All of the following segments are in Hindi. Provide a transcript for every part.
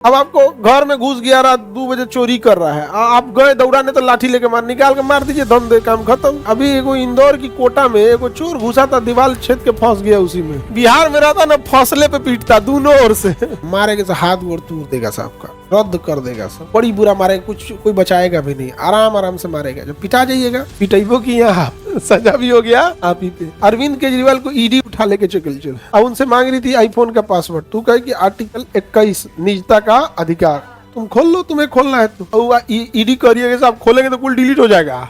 अब आपको घर में घुस गया, रात 2 बजे चोरी कर रहा है, आप गए दौड़ाने तो लाठी लेके मार निकाल के मार दीजिए, धम दे, काम खत्म। अभी एगो इंदौर की कोटा में एगो चोर घुसा था, दीवार छेद के फंस गया उसी में। बिहार में रहता ना, फौसले पे पीटता दोनों ओर से। मारेगा तो हाथ गोड़ तोड़ देगा साहब का, रद्द कर देगा सब, बड़ी बुरा मारेगा, कुछ कोई बचाएगा भी नहीं, आराम आराम से मारेगा। जब पिटा जाइएगा, पिटाइबो की यहाँ सजा भी हो गया आप ही पे। अरविंद केजरीवाल को ईडी उठा लेके चल। अब उनसे मांग रही थी आईफोन का पासवर्ड, तू कहे कि आर्टिकल 21 निजता का अधिकार, तुम खोल लो, तुम्हें खोलना है तो ईडी करिएगा साहब, खोलेंगे तो कुल डिलीट हो जाएगा।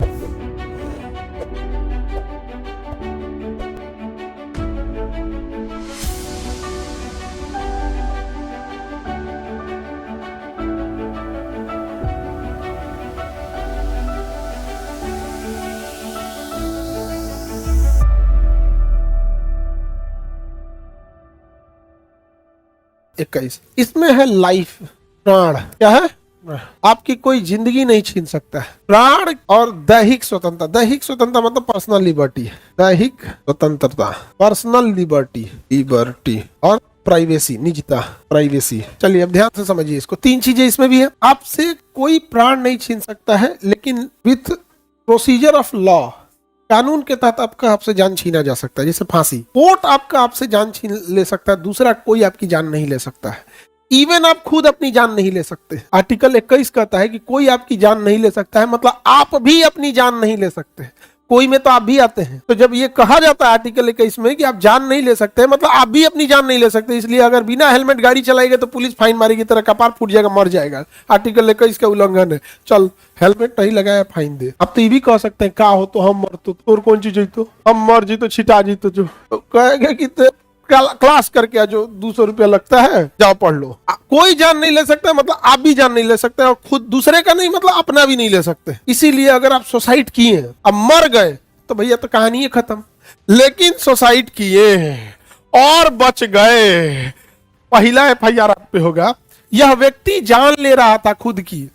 इसमें है लाइफ, प्राण। क्या है? आपकी कोई जिंदगी नहीं छीन सकता है। प्राण और दैहिक स्वतंत्रता। दैहिक स्वतंत्रता मतलब पर्सनल लिबर्टी है। दैहिक स्वतंत्रता, पर्सनल लिबर्टी और प्राइवेसी, निजता, प्राइवेसी। चलिए अब ध्यान से समझिए इसको। 3 चीजें इसमें भी है। आपसे कोई प्राण नहीं छीन सकता है, लेकिन विथ प्रोसीजर ऑफ लॉ, कानून के तहत आपसे जान छीना जा सकता है, जैसे फांसी। कोर्ट आपसे जान छीन ले सकता है, दूसरा कोई आपकी जान नहीं ले सकता है। इवन आप खुद अपनी जान नहीं ले सकते। आर्टिकल 21 कहता है कि कोई आपकी जान नहीं ले सकता है, मतलब आप भी अपनी जान नहीं ले सकते। कोई में तो आप भी आते हैं। तो जब ये कहा जाता है आर्टिकल 21 में कि आप जान नहीं ले सकते, मतलब आप भी अपनी जान नहीं ले सकते। इसलिए अगर बिना हेलमेट गाड़ी चलाएगा तो पुलिस फाइन मारेगी, तेरा कपार फूट जाएगा, मर जाएगा। आर्टिकल 21 का उल्लंघन है, चल हेलमेट नहीं लगाया फाइन दे। अब तो ये भी कह सकते हैं, का हो तो हम मर तो, और कौन चीज तो हम मर जी तो छिटा जी तो, जो तो कहेगा कि क्लास करके आ, जो 200 रुपया लगता है, जाओ पढ़ लो। कोई जान नहीं ले सकता, मतलब आप भी जान नहीं ले सकते, और खुद दूसरे का नहीं, मतलब अपना भी नहीं ले सकते। इसीलिए अगर आप सुसाइड किए, अब मर गए, तो भैया तो कहानी है खत्म। लेकिन सुसाइड किए और बच गए, पहला FIR आप पे होगा। यह व्यक्ति जान ले रहा था खुद की।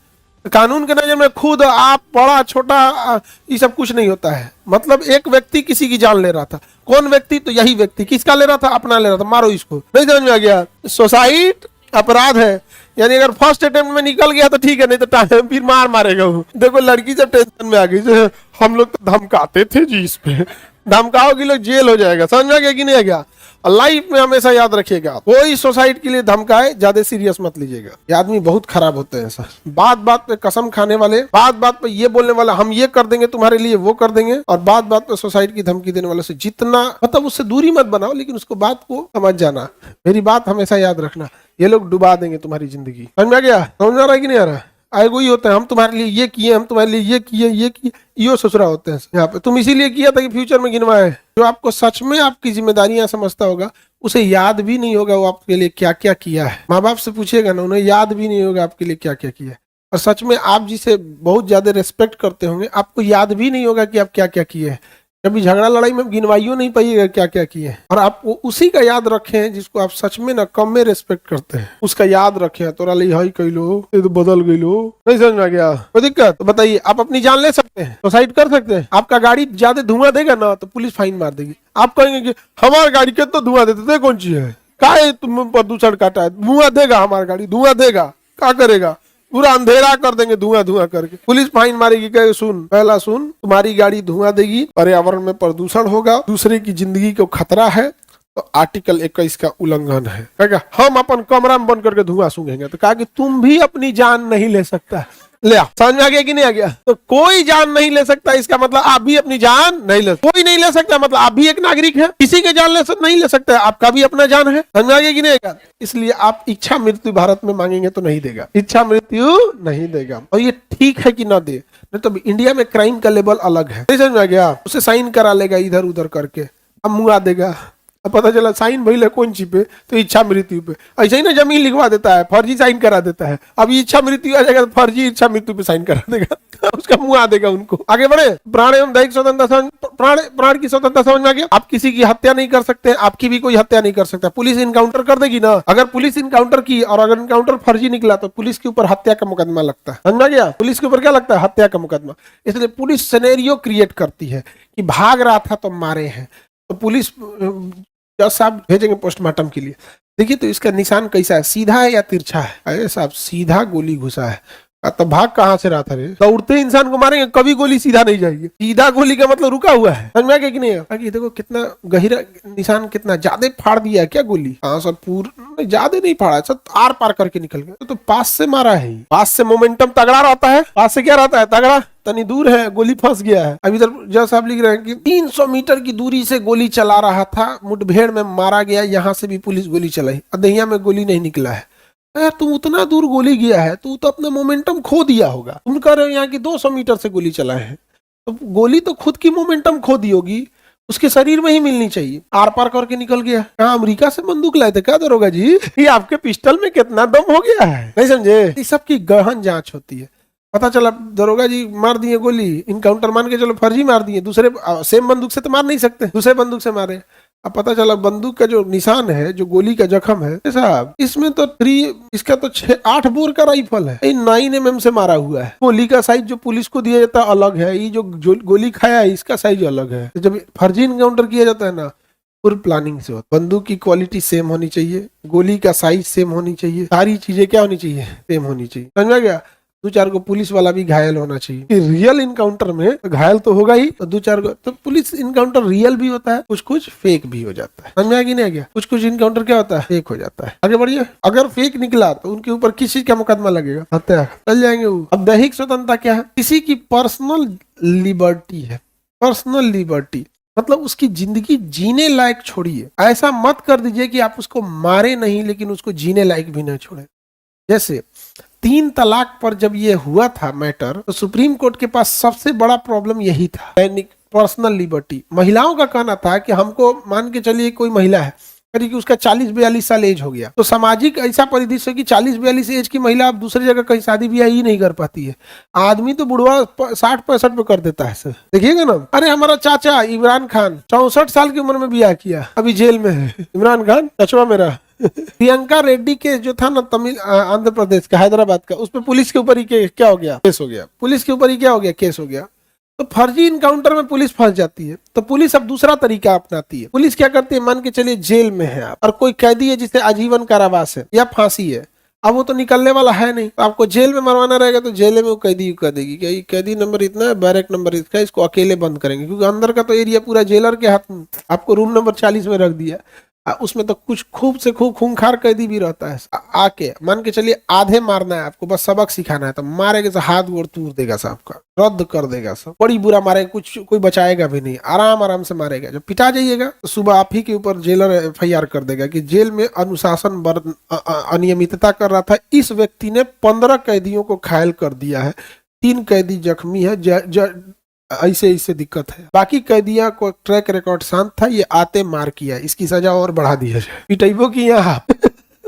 कानून के नजर में खुद, आप, बड़ा छोटा, ये सब कुछ नहीं होता है। मतलब एक व्यक्ति किसी की जान ले रहा था। कौन व्यक्ति? तो यही व्यक्ति। किसका ले रहा था? अपना ले रहा था। मारो इसको। नहीं समझ में आ गया? सुसाइड अपराध है, यानी अगर फर्स्ट अटेम्प्ट में निकल गया तो ठीक है, नहीं तो फिर मारेगा वो। देखो लड़की जब टेंशन में आ गई, हम लोग तो धमकाते थे जी, इस पे धमकाओगे लोग जेल हो जाएगा। समझ में आ गया कि नहीं आ गया? लाइफ में हमेशा याद रखिएगा, कोई सोसाइटी के लिए धमकाए ज्यादा सीरियस मत लीजिएगा। ये आदमी बहुत खराब होते हैं सर। बात बात पे कसम खाने वाले, बात बात पे ये बोलने वाला, हम ये कर देंगे तुम्हारे लिए, वो कर देंगे, और बात बात पे सोसाइटी की धमकी देने वाले से जितना, मतलब उससे दूरी मत बनाओ, लेकिन उसको बात को समझ जाना। मेरी बात हमेशा याद रखना, ये लोग डुबा देंगे तुम्हारी जिंदगी। समझ में आ गया? समझ आ रहा है कि नहीं आ रहा है? आएगो ही होता है, हम तुम्हारे लिए ये किए, हम तुम्हारे लिए ये किए, यो ससुरा होते हैं यहाँ पे। तुम इसीलिए किया था कि फ्यूचर में गिनवाए। जो आपको सच में आपकी जिम्मेदारियां समझता होगा, उसे याद भी नहीं होगा वो आपके लिए क्या क्या किया है। माँ बाप से पूछिएगा ना, उन्हें याद भी नहीं होगा आपके लिए क्या क्या किया है। और सच में आप जिसे बहुत ज्यादा रेस्पेक्ट करते होंगे, आपको याद भी नहीं होगा कि आप क्या क्या किए हैं। कभी झगड़ा लड़ाई में गिनवाइयो नहीं पाइएगा क्या क्या किए हैं। और आप उसी का याद रखें जिसको आप सच में ना कम में रेस्पेक्ट करते हैं, उसका याद रखें। तोरा ले हाई कैलो, ये तो बदल गई लो, नहीं समझ में आ गया? कोई दिक्कत? तो बताइए, आप अपनी जान ले सकते हैं, सुसाइड कर सकते हैं। आपका गाड़ी ज्यादा धुआं देगा ना तो पुलिस फाइन मार देगी। आप कहेंगे कि हमारी गाड़ी के तो धुआं देते थे, कौन चीज है, काहे तुम प्रदूषण काटा है, धुआं देगा, हमारी गाड़ी धुआं देगा, क्या करेगा, पूरा अंधेरा कर देंगे धुआं करके। पुलिस फाइन मारेगी, कहे सुन, पहला सुन, तुम्हारी गाड़ी धुआं देगी, पर्यावरण में प्रदूषण होगा, दूसरे की जिंदगी को खतरा है, तो आर्टिकल 21 का उल्लंघन है। कहेगा हम अपन कमरा में बंद करके धुआं सूंघेंगे, तो कहा कि तुम भी अपनी जान नहीं ले सकता। ले आओ, समझ में आ गया कि नहीं आ गया? तो कोई जान नहीं ले सकता, इसका मतलब आप भी अपनी जान नहीं ले, कोई नहीं ले सकता, मतलब आप भी एक नागरिक है, किसी के जान नहीं ले सकता, आपका भी अपना जान है। समझ में आ गया कि नहीं आएगा? इसलिए आप इच्छा मृत्यु भारत में मांगेंगे तो नहीं देगा, इच्छा मृत्यु नहीं देगा। और ये ठीक है कि ना दे, नहीं तो इंडिया में क्राइम का लेवल अलग है। नहीं समझ में आ गया? उसे साइन करा लेगा इधर उधर करके, अब मुआ देगा। अब पता चला साइन भइल कौन सी पे, तो इच्छा मृत्यु पे। ऐसे ही ना जमीन लिखवा देता है, फर्जी साइन करा देता है। अब इच्छा मृत्यु आ जाएगा तो फर्जी इच्छा मृत्यु पे साइन करा देगा, उसका मुंह आ देगा उनको। आगे बढ़े। प्राण एवं दैहिक स्वतंत्रता, प्राण की स्वतंत्रता समझ में आ गया? आप किसी की हत्या नहीं कर सकते, आपकी भी कोई हत्या नहीं कर सकता। पुलिस इनकाउंटर कर देगी ना, अगर पुलिस इनकाउंटर की और अगर इनकाउंटर फर्जी निकला तो पुलिस के ऊपर हत्या का मुकदमा लगता है। समझ में आ गया? पुलिस के ऊपर क्या लगता है? हत्या का मुकदमा। इसलिए पुलिस सिनेरियो क्रिएट करती है कि भाग रहा था तो मारे हैं, तो पुलिस जज साहब भेजेंगे पोस्टमार्टम के लिए। देखिए तो इसका निशान कैसा है, सीधा है या तिरछा है? अरे साहब सीधा गोली घुसा है। तो भाग कहाँ से रहा था रे? दौड़ते इंसान को मारेंगे, कभी गोली सीधा नहीं जाएगी। सीधा गोली का मतलब रुका हुआ है, समझ में आ गया कि नहीं? आगे देखो कितना गहरा निशान, कितना ज्यादा फाड़ दिया है क्या गोली? हाँ सर पूरा ज्यादा नहीं फाड़ा सर, आर पार करके निकल गया। तो पास से मारा है, पास से मोमेंटम तगड़ा रहता है, पास से क्या रहता है? तगड़ा। तनी दूर है, गोली फंस गया है। अभी इधर जज साहब लिख रहे हैं कि 300 मीटर की दूरी से गोली चला रहा था, मुठभेड़ में मारा गया, यहाँ से भी पुलिस गोली चलाई, दहिया में गोली नहीं निकला है। यार तुम उतना दूर गोली गया है, तू तो अपना मोमेंटम खो दिया होगा। तुम कह रहे हो यहाँ की 200 मीटर से गोली चला है, तो गोली तो खुद की मोमेंटम खो दी होगी, उसके शरीर में ही मिलनी चाहिए। आर पार करके निकल गया। कहाँ अमेरिका से बंदूक लाए थे क्या दरोगा जी? ये आपके पिस्टल में कितना दम हो गया है, नहीं समझे? इस सब की गहन जांच होती है। पता चला दरोगा जी मार दिए गोली, इनकाउंटर मान के चलो फर्जी मार दिए, दूसरे सेम बंदूक से तो मार नहीं सकते, दूसरे बंदूक से मारे। अब पता चला बंदूक का जो निशान है, जो गोली का जख्म है साहब, इसमें तो इसका तो 8 बोर का राइफल है, 9mm से मारा हुआ है। गोली का साइज जो पुलिस को दिया जाता है अलग है, ये जो गोली खाया है इसका साइज अलग है। जब फर्जी इनकाउंटर किया जाता है ना, पूरी प्लानिंग से होता है। बंदूक की क्वालिटी सेम होनी चाहिए, गोली का साइज सेम होनी चाहिए, सारी चीजें क्या होनी चाहिए? सेम होनी चाहिए। समझ में गया? 2-4 को पुलिस वाला भी घायल होना चाहिए। रियल इनकाउंटर में घायल तो होगा ही, तो 2-4 को तो पुलिस इनकाउंटर रियल भी होता है, कुछ कुछ फेक भी हो जाता है। समझ में आ गया नहीं? आ गया? कुछ कुछ इनकाउंटर क्या होता है? फेक हो जाता है। आगे बढ़िए। अगर फेक निकला तो उनके ऊपर किस चीज का मुकदमा लगेगा? हत्या चल जाएंगे वो। अब दैहिक स्वतंत्रता क्या है? किसी की पर्सनल लिबर्टी है। पर्सनल लिबर्टी मतलब उसकी जिंदगी जीने लायक छोड़िए। ऐसा मत कर दीजिए कि आप उसको मारे नहीं लेकिन उसको जीने लायक भी न छोड़े। जैसे 3 तलाक पर जब ये हुआ था मैटर, तो सुप्रीम कोर्ट के पास सबसे बड़ा प्रॉब्लम यही था, पर्सनल लिबर्टी। महिलाओं का कहना था कि हमको मान के चलिए कोई महिला है कि उसका 40-42 साल एज हो गया, तो सामाजिक ऐसा परिदृश्य कि 40-42 एज की महिला अब दूसरी जगह कहीं शादी ब्याह ही नहीं कर पाती है। आदमी तो बुढ़वा 60-65 पे कर देता है सर, देखिएगा ना। अरे हमारा चाचा इमरान खान 64 साल की उम्र में ब्याह किया, अभी जेल में है। इमरान खान चचवा मेरा। प्रियंका रेड्डी केस जो था ना, तमिल आंध्र प्रदेश का, हैदराबाद का, उसमें पुलिस के ऊपर ही क्या हो गया? केस हो गया। पुलिस के ऊपर ही क्या हो गया? केस हो गया। तो फर्जी इनकाउंटर में पुलिस फंस जाती है, तो पुलिस अब दूसरा तरीका अपनाती है। पुलिस क्या करती है? मान के चलिए जेल में है आप और कोई कैदी है जिसे आजीवन कारावास है या फांसी है, अब वो तो निकलने वाला है नहीं, तो आपको जेल में मरवाना रहेगा, तो जेल में वो कैदी कह देगी कि कैदी नंबर इतना है, बैरक नंबर इसका, इसको अकेले बंद करेंगे, क्योंकि अंदर का तो एरिया पूरा जेलर के हाथ में। आपको रूम नंबर 40 में रख दिया, उसमें तो कुछ खूब से खूब खूंखार कैदी भी रहता है। आके मान के चलिए आधे मारना है आपको, बस सबक सिखाना है, तो मारेगा तो हाथ गोड़ तोड़ देगा सब का, रद्द कर देगा सब, बड़ी बुरा मारेगा, कुछ कोई बचाएगा भी नहीं, आराम आराम से मारेगा। जब पिटा जाइएगा तो सुबह आप ही के ऊपर जेलर FIR कर देगा कि जेल में अनुशासन अनियमितता कर रहा था, इस व्यक्ति ने 15 कैदियों को घायल कर दिया है, 3 कैदी जख्मी है, ऐसे ऐसे दिक्कत है, बाकी कैदियों को ट्रैक रिकॉर्ड शांत था, ये आते मार किया, इसकी सजा और बढ़ा दी है, पिटाइबो की यहाँ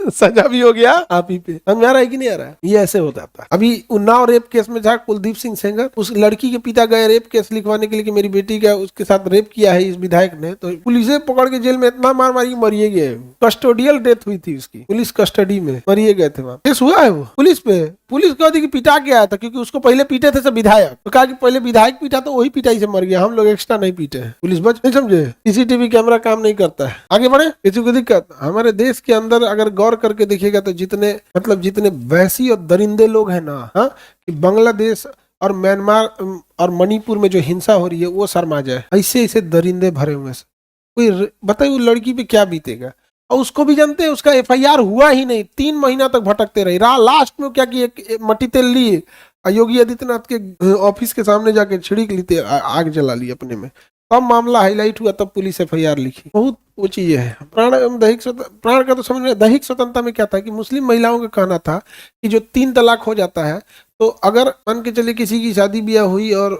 सजा भी हो गया आप ही पे। समझ में आ रहा है कि नहीं आ रहा है? ये ऐसे होता था। अभी उन्नाव रेप केस में था कुलदीप सिंह सेंगर, उस लड़की के पिता गए रेप केस लिखवाने के लिए कि मेरी बेटी का उसके साथ रेप किया है इस विधायक ने, तो पुलिस पकड़ के जेल में इतना मार मारी मरिए गए। कस्टोडियल डेथ हुई थी उसकी, पुलिस कस्टडी में मरिए गए थे। वहां केस हुआ है वो पुलिस पे। पुलिस कह दी कि पिटा के आया था, क्योंकि उसको पहले पीटे थे सब विधायक, तो कहा कि पहले विधायक पीटा तो वही पिटाई से मर गया, हम लोग एक्स्ट्रा नहीं पीटे हैं। पुलिस बच नहीं, समझे? CCTV कैमरा काम नहीं करता है। आगे बढ़े, किसी को दिक्कत? हमारे देश के अंदर अगर गौर करके देखिएगा तो जितने वैसी और दरिंदे लोग हैं ना, हाँ, कि बांग्लादेश और म्यांमार और मणिपुर में जो हिंसा हो रही है वो शर्मा जाए, ऐसे ऐसे दरिंदे भरे हुए से। कोई बताइए वो लड़की पे क्या बीतेगा? और उसको भी जानते हैं, उसका FIR हुआ ही नहीं, 3 महीना तक भटकते रहे। लास्ट में क्या किए, मट्टी तेल लिए, योगी आदित्यनाथ के ऑफिस के सामने जाके छिड़क ली, आग जला ली अपने में, तब मामला हाईलाइट हुआ, तब पुलिस FIR लिखी। बहुत वो चीजें है। प्राण का तो समझ में। दैहिक स्वतंत्रता में क्या था कि मुस्लिम महिलाओं का कहना था कि जो 3 तलाक हो जाता है, तो अगर मान के चले किसी की शादी ब्याह हुई और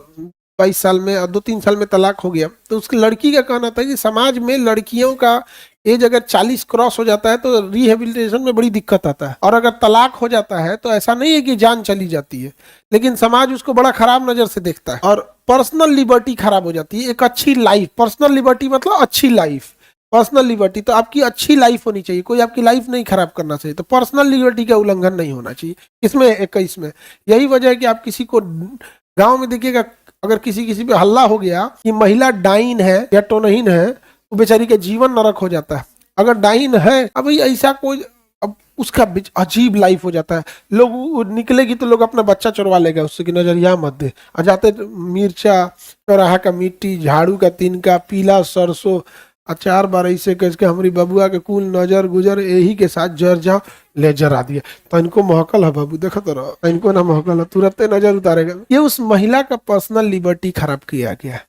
22 साल में और 2-3 साल में तलाक हो गया, तो उसकी लड़की का कहना था कि समाज में लड़कियों का एज अगर 40 क्रॉस हो जाता है तो रिहेबिलिटेशन में बड़ी दिक्कत आता है, और अगर तलाक हो जाता है तो ऐसा नहीं है कि जान चली जाती है, लेकिन समाज उसको बड़ा खराब नजर से देखता है और पर्सनल लिबर्टी खराब हो जाती है। एक अच्छी लाइफ, पर्सनल लिबर्टी मतलब अच्छी लाइफ, पर्सनल लिबर्टी तो आपकी अच्छी लाइफ होनी चाहिए, कोई आपकी लाइफ नहीं खराब करना चाहिए, तो पर्सनल लिबर्टी का उल्लंघन नहीं होना चाहिए। इसमें 21 में यही वजह है कि आप किसी को गाँव में देखिएगा, अगर किसी पे हल्ला हो गया कि महिला डाइन है या टोनहीन है, वो बेचारी का जीवन नरक हो जाता है। अगर डाइन है, अभी ऐसा कोई, अब उसका अजीब लाइफ हो जाता है। लोग निकलेगी तो लोग अपना बच्चा चुरवा लेगा उससे कि नजर यहाँ मत दे, आ जाते मिर्चा, चौराहा का मिट्टी, झाड़ू का तिनका, पीला सरसों, अचार बार ऐसे करके हमारी बबुआ के कुल नजर गुजर यही के साथ जर जाओ, ले जरा दिया तो इनको महकल है बाबू, देखो तो रहो, इनको ना महकल है, तुरंत नजर उतारेगा। ये उस महिला का पर्सनल लिबर्टी खराब किया गया,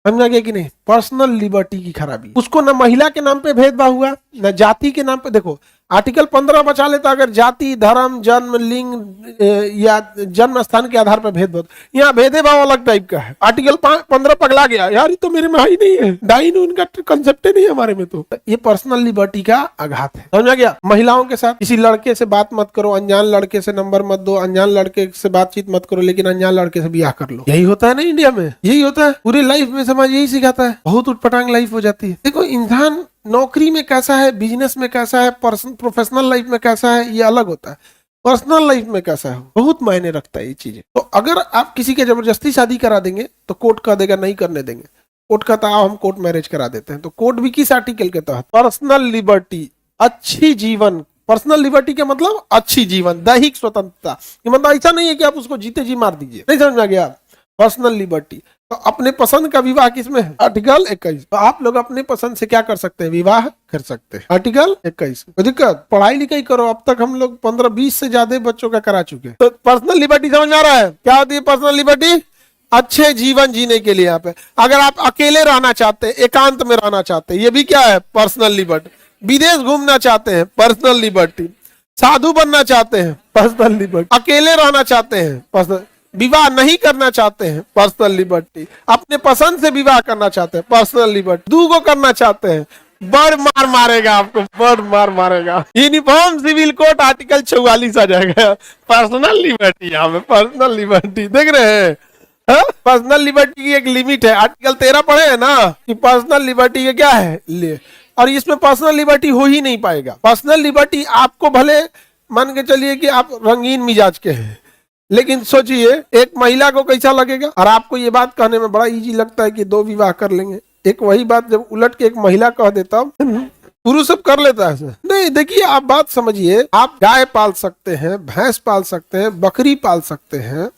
समझा गया कि नहीं? पर्सनल लिबर्टी की खराबी। उसको न महिला के नाम पे भेदभाव हुआ, न जाति के नाम पे। देखो आर्टिकल 15 बचा लेता अगर जाति, धर्म, जन्म, लिंग या जन्म स्थान के आधार पर भेदभाव। यहाँ भेदभाव अलग टाइप का है। आर्टिकल 15 पगला गया, यार ये तो मेरे में ही नहीं है, डाइन उनका कंसेप्ट नहीं है हमारे में। तो ये पर्सनल लिबर्टी का आघात है, समझा गया? महिलाओं के साथ किसी लड़के से बात मत करो, अनजान लड़के से नंबर मत दो, अनजान लड़के से बातचीत मत करो, लेकिन अनजान लड़के से ब्याह कर लो। यही होता है ना इंडिया में, यही होता है पूरी लाइफ में। समाज यही सिखाता है, बहुत उटपटांग लाइफ हो जाती है। देखो इंसान नौकरी में कैसा है, बिजनेस में कैसा है, प्रोफेशनल लाइफ में कैसा है, ये अलग होता है। पर्सनल लाइफ में कैसा है बहुत मायने रखता है ये चीजें। तो अगर आप किसी के जबरदस्ती शादी करा देंगे तो कोर्ट कह देगा नहीं करने देंगे, कोर्ट कहता है हम कोर्ट मैरिज करा देते हैं। तो कोर्ट भी किस आर्टिकल के तहत? पर्सनल लिबर्टी, अच्छी जीवन। पर्सनल लिबर्टी का मतलब अच्छी जीवन, दैहिक स्वतंत्रता। ये मतलब ऐसा नहीं है कि आप उसको जीते जी मार दीजिए, नहीं समझ में गया? Personal liberty. तो अपने पसंद का विवाह किसमें है? आर्टिकल 21। तो आप लोग अपने पसंद से क्या कर सकते हैं? विवाह कर सकते हैं, आर्टिकल 21। कोई दिक्कत? पढ़ाई लिखाई करो। अब तक हम लोग 15-20 से ज्यादा बच्चों का करा चुके हैं। तो पर्सनल लिबर्टी समझ में आ रहा है क्या होती है पर्सनल लिबर्टी? अच्छे जीवन जीने के लिए। यहाँ पे अगर आप अकेले रहना चाहते हैं, एकांत में रहना चाहते हैं, ये भी क्या है? Personal liberty. विदेश घूमना चाहते हैं, पर्सनल लिबर्टी। साधु बनना चाहते हैं, पर्सनल लिबर्टी। अकेले रहना चाहते हैं, पर्सनल। विवाह नहीं करना चाहते हैं, पर्सनल लिबर्टी। अपने पसंद से विवाह करना चाहते हैं, पर्सनल लिबर्टी। दूगो करना चाहते हैं, बड़ मार मारेगा आपको, बड़ मार मारेगा। यूनिफॉर्म सिविल कोड आर्टिकल 44 आ जाएगा। पर्सनल लिबर्टी, यहाँ पे पर्सनल लिबर्टी देख रहे हैं। पर्सनल लिबर्टी की एक लिमिट है, आर्टिकल 13 पढ़े है ना कि पर्सनल लिबर्टी के क्या है ले, और इसमें पर्सनल लिबर्टी हो ही नहीं पाएगा। पर्सनल लिबर्टी आपको भले मान के चलिए कि आप रंगीन मिजाज के हैं, लेकिन सोचिए एक महिला को कैसा लगेगा। और आपको ये बात कहने में बड़ा इजी लगता है कि 2 विवाह कर लेंगे, एक वही बात जब उलट के एक महिला कह देता पुरुष सब कर लेता है। नहीं देखिए आप बात समझिए, आप गाय पाल सकते हैं, भैंस पाल सकते हैं, बकरी पाल सकते हैं,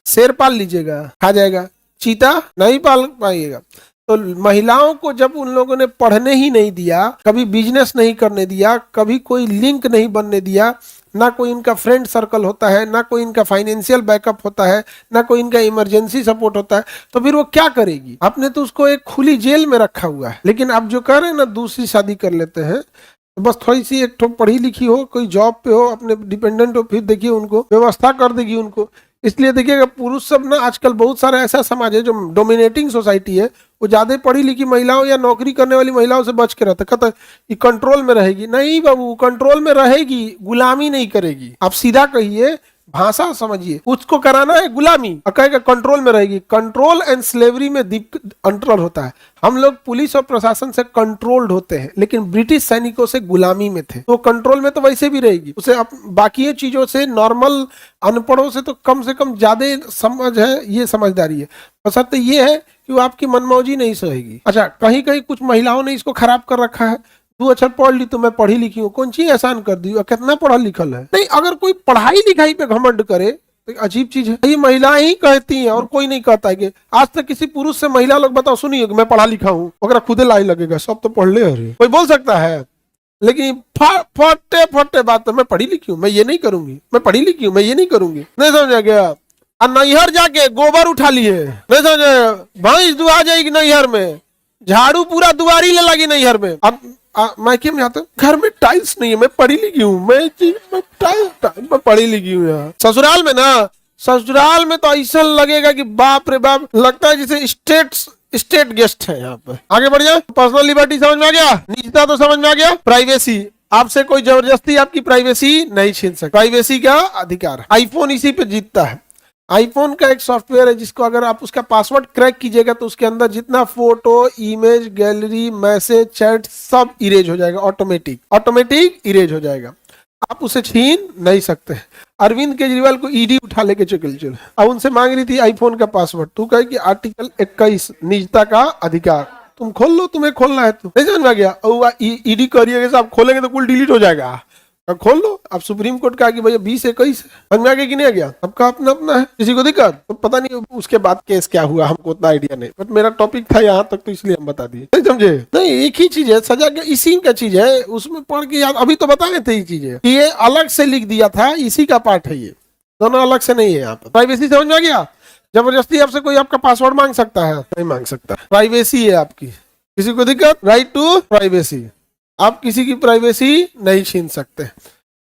शेर पाल लीजिएगा खा जाएगा, चीता नहीं पाल पाइएगा। तो महिलाओं को जब उन लोगों ने पढ़ने ही नहीं दिया, कभी बिजनेस नहीं करने दिया, कभी कोई लिंक नहीं बनने दिया, ना कोई इनका फ्रेंड सर्कल होता है, ना कोई इनका फाइनेंशियल बैकअप होता है, ना कोई इनका इमरजेंसी सपोर्ट होता है, तो फिर वो क्या करेगी? आपने तो उसको एक खुली जेल में रखा हुआ है। लेकिन आप जो कर रहे हैं ना, दूसरी शादी कर लेते हैं, तो बस थोड़ी सी एक ठो पढ़ी लिखी हो, कोई जॉब पे हो, अपने डिपेंडेंट हो, फिर देखिए उनको व्यवस्था कर देगी उनको। इसलिए देखिएगा पुरुष सब ना आजकल बहुत सारा ऐसा समाज है जो डोमिनेटिंग सोसाइटी है, वो ज्यादा पढ़ी लिखी महिलाओं या नौकरी करने वाली महिलाओं से बच के रहता है। कहता है कंट्रोल में रहेगी। नहीं बाबू, कंट्रोल में रहेगी, गुलामी नहीं करेगी। आप सीधा कहिए, भाषा समझिए, उसको कराना है गुलामी, कहेगा कंट्रोल में रहेगी। कंट्रोल एंड स्लेवरी में अंतर होता है। हम लोग पुलिस और प्रशासन से कंट्रोल्ड होते हैं, लेकिन ब्रिटिश सैनिकों से गुलामी में थे, तो कंट्रोल में तो वैसे भी रहेगी। उसे बाकी चीजों से, नॉर्मल अनपढ़ों से तो कम से कम ज्यादा समझ है, ये समझदारी है। बशर्ते ये है कि वो आपकी मनमौजी नहीं सहेगी। अच्छा, कहीं कहीं कुछ महिलाओं ने इसको खराब कर रखा है। तू अच्छा पढ़ ली तो मैं पढ़ी लिखी हूँ, कौन चीज एहसान कर दी, कितना पढ़ा लिखल है। नहीं, अगर कोई पढ़ाई लिखाई पे घमंड करे तो अजीब चीज है। ये महिलाएं ही कहती हैं और कोई नहीं कहता है कि आज तक किसी पुरुष से महिला लोग बताओ सुनिए मैं पढ़ा लिखा हूँ, अगर खुदे लाई लगेगा, सब तो पढ़ ले। अरे कोई बोल सकता है, लेकिन फटे फटे बात, मैं पढ़ी लिखी हूँ, मैं ये नहीं करूंगी, मैं पढ़ी लिखी हूँ, मैं ये नहीं करूंगी। नहीं समझा गया? नैहर जाके गोबर उठा लिए, नहीं समझे? भैंस दुआ जाएगी नैहर में, झाड़ू पूरा दुआरी ले लगी नैहर में। अब मायके में जाते घर में टाइल्स नहीं है, मैं पढ़ी लिखी हूँ, मैं पढ़ी लिखी हूँ। यहाँ ससुराल में ना, ससुराल में तो ऐसा लगेगा कि बाप रे बाप, लगता है जैसे स्टेट गेस्ट है यहाँ पे। आगे बढ़ जाए। पर्सनल लिबर्टी समझ में आ गया, निजता तो समझ में आ गया। प्राइवेसी, आपसे कोई जबरदस्ती आपकी प्राइवेसी नहीं छीन सकता, प्राइवेसी का अधिकार। आईफोन इसी पे जीतता है। आईफोन का एक सॉफ्टवेयर है जिसको अगर आप उसका पासवर्ड क्रैक कीजिएगा तो उसके अंदर जितना photo, image, gallery, message, chat सब इरेज हो जाएगा, ऑटोमेटिक इरेज हो जाएगा। आप उसे छीन नहीं सकते। अरविंद केजरीवाल को ईडी उठा लेके चल अब उनसे मांग रही थी आईफोन का पासवर्ड, तू कहे कि आर्टिकल 21 निजता का अधिकार, तुम खोल लो, तुम्हें खोलना है तो। नहीं समझ में आ गया? ईडी करिएगा साहब, खोलेंगे तो कुल डिलीट हो जाएगा। अब खोल लो। अब सुप्रीम कोर्ट का कि भैया 20-21 समझ में आ गया कि नहीं आ गया? सबका अपना अपना है, किसी को दिक्कत तो पता नहीं उसके बाद केस क्या हुआ, हमको उतना आइडिया नहीं, बट मेरा टॉपिक था यहाँ तक तो इसलिए हम बता दिए। नहीं समझे? नहीं, एक ही चीज है, सजा के इसी का चीज है, उसमें पढ़ के याद अभी तो बताए थे ये चीजें कि ये अलग से लिख दिया था, इसी का पार्ट है ये, दोनों अलग से नहीं है। यहाँ पर प्राइवेसी समझ में आ गया? जबरदस्ती आपसे कोई आपका पासवर्ड मांग सकता है? नहीं मांग सकता, प्राइवेसी है आपकी। किसी को दिक्कत? राइट टू प्राइवेसी, आप किसी की प्राइवेसी नहीं छीन सकते,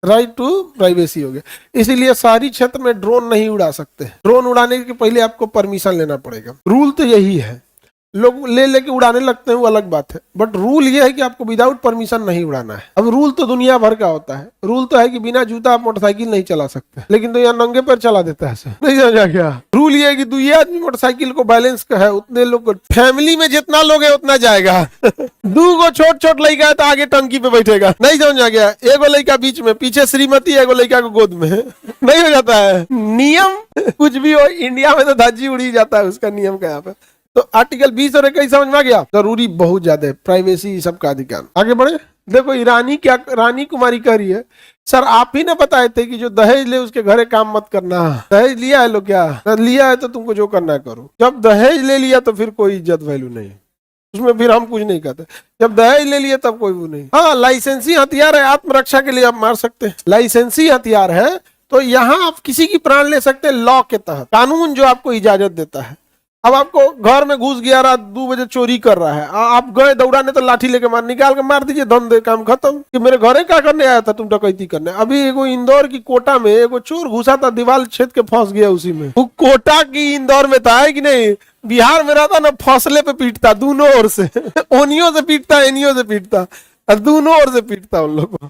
राइट टू प्राइवेसी हो गया। इसीलिए शहरी क्षेत्र में ड्रोन नहीं उड़ा सकते, ड्रोन उड़ाने के पहले आपको परमिशन लेना पड़ेगा। रूल तो यही है, लोग ले लेके उड़ाने लगते हैं वो अलग बात है, बट रूल ये है कि आपको विदाउट परमिशन नहीं उड़ाना है। अब रूल तो दुनिया भर का होता है, रूल तो है कि बिना जूता आप मोटरसाइकिल नहीं चला सकते, लेकिन तो यहाँ नंगे पैर चला देता है, नहीं समझा क्या? रूल ये है कि 2 आदमी मोटरसाइकिल को बैलेंस का है, उतने लोग, फैमिली में जितना लोग है उतना जाएगा। 2 गो छोट छोट लड़का है तो आगे टंकी पे बैठेगा, नहीं समझा गया? एगो लड़का बीच में, पीछे श्रीमती, एगो लड़का को गोद में, नहीं हो जाता है नियम? कुछ भी हो, इंडिया में तो धज्जी उड़ी जाता है उसका नियम का। यहाँ पे तो आर्टिकल 20 और 21 समझ में आ गया? जरूरी बहुत ज्यादा है, प्राइवेसी सबका अधिकार। आगे बढ़े, देखो ईरानी क्या, रानी कुमारी कह रही है, सर आप ही ना बताए थे कि जो दहेज ले उसके घरे काम मत करना। दहेज लिया है लो, क्या लिया है तो तुमको जो करना है करो। जब दहेज ले लिया तो फिर कोई इज्जत वैल्यू नहीं, उसमें फिर हम कुछ नहीं कहते। जब दहेज ले लिए तब कोई वो नहीं। हाँ, लाइसेंसी हथियार है, आत्मरक्षा के लिए आप मार सकते हैं, लाइसेंसी हथियार है, तो यहाँ आप किसी की प्राण ले सकते हैं लॉ के तहत, कानून जो आपको इजाजत देता है। अब आपको घर में घुस गया, रात 2 बजे चोरी कर रहा है, आप गए दौड़ाने तो लाठी लेके मार, निकाल के मार दीजिए, धंधे काम खत्म। कि मेरे घरे क्या करने आया था, तुम डकैती करने। अभी एगो इंदौर की कोटा में एगो चोर घुसा था, दीवार छेद के फंस गया उसी में। वो कोटा की इंदौर में था, है कि नहीं? बिहार में रहता ना, फौसले पे पीटता दोनों ओर से। ओनियों से पीटता, एनियों से पीटता, और दोनों ओर से पीटता उन लोगों को।